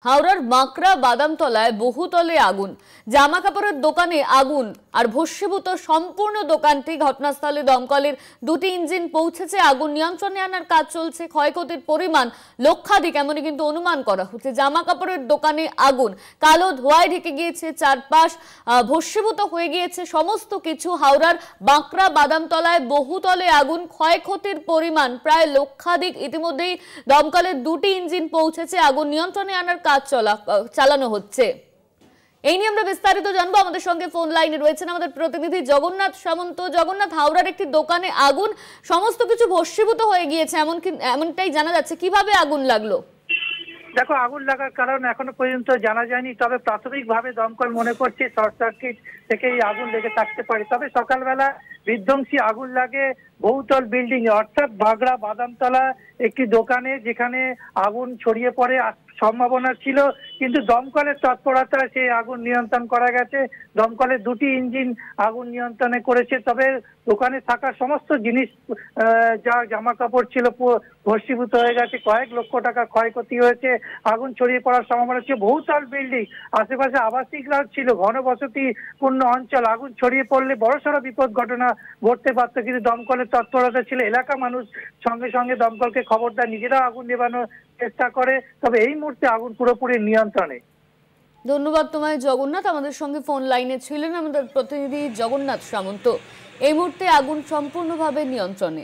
হাওড়ার বাঁকড়া বাদামতলায় বহুতলে আগুন, জামা কাপড়ের দোকানে আগুন আর ভস্মীভূত সম্পূর্ণ দোকানটি। ঘটনাস্থলে দমকলের দুটি ইঞ্জিন পৌঁছেছে, আগুন নিয়ন্ত্রণে আনার কাজ চলছে। ক্ষয়ক্ষতির পরিমাণ লক্ষাধিক এমনই কিন্তু অনুমান করা হচ্ছে। জামা কাপড়ের দোকানে আগুন, কালো ধোঁয়ায় ঢেকে গিয়েছে চারপাশ, ভস্মীভূত হয়ে গিয়েছে সমস্ত কিছু। হাওড়ার বাঁকড়া বাদামতলায় বহুতলে আগুন, ক্ষয়ক্ষতির পরিমাণ প্রায় লক্ষাধিক। ইতিমধ্যেই দমকলের দুটি ইঞ্জিন পৌঁছেছে, আগুন নিয়ন্ত্রণে আনার কাজ চালানো হচ্ছে। এই নিয়ে আমরা বিস্তারিত জানবো। আমাদের সঙ্গে ফোন লাইনে রয়েছেন আমাদের প্রতিনিধি জগন্নাথ সামন্ত। জগন্নাথ, হাওড়ার একটি দোকানে আগুন, সমস্ত কিছু ভস্মীভূত হয়ে গিয়েছে এমনটাই জানা যাচ্ছে, কিভাবে আগুন লাগলো? দেখো, আগুন লাগার কারণ এখনো পর্যন্ত জানা যায়নি, তবে প্রাথমিকভাবে দমকল মনে করছে শর্ট সার্কিট থেকে এই আগুন লেগে থাকতে পারে। তবে সকালবেলা বিধ্বংসী আগুন লাগে বহুতল বিল্ডিং এ, অর্থাৎ বাগড়া বাদামতলা একটি দোকানে, যেখানে আগুন ছড়িয়ে পড়ে সম্ভাবনা ছিল, কিন্তু দমকলের তৎপরতা সেই আগুন নিয়ন্ত্রণ করা গেছে। দমকলের দুটি ইঞ্জিন আগুন নিয়ন্ত্রণে করেছে। তবে দোকানে থাকা সমস্ত জিনিস, যা জামা কাপড় ছিল, ভস্মীভূত হয়ে গেছে। কয়েক লক্ষ টাকা ক্ষয়ক্ষতি হয়েছে। আগুন ছড়িয়ে পড়ার সম্ভাবনা ছিল। বহুতল বিল্ডিং, আশেপাশে আবাসিকরাও ছিল, ঘনবসতিপূর্ণ অঞ্চল। আগুন ছড়িয়ে পড়লে বড়সড় বিপদ ঘটনা ঘটতে পারত, কিন্তু দমকলের তৎপরতা ছিল। এলাকা মানুষ সঙ্গে সঙ্গে দমকলকে খবর দেয়, নিজেরাও আগুন নেভানোর চেষ্টা করে। তবে এই মুহূর্তে আগুন পুরোপুরি নিয়ন্ত্রণে। ধন্যবাদ তোমায় জগন্নাথ। আমাদের সঙ্গে ফোন লাইনে ছিলেন আমাদের প্রতিনিধি জগন্নাথ সামন্ত। এই মুহূর্তে আগুন সম্পূর্ণভাবে নিয়ন্ত্রণে।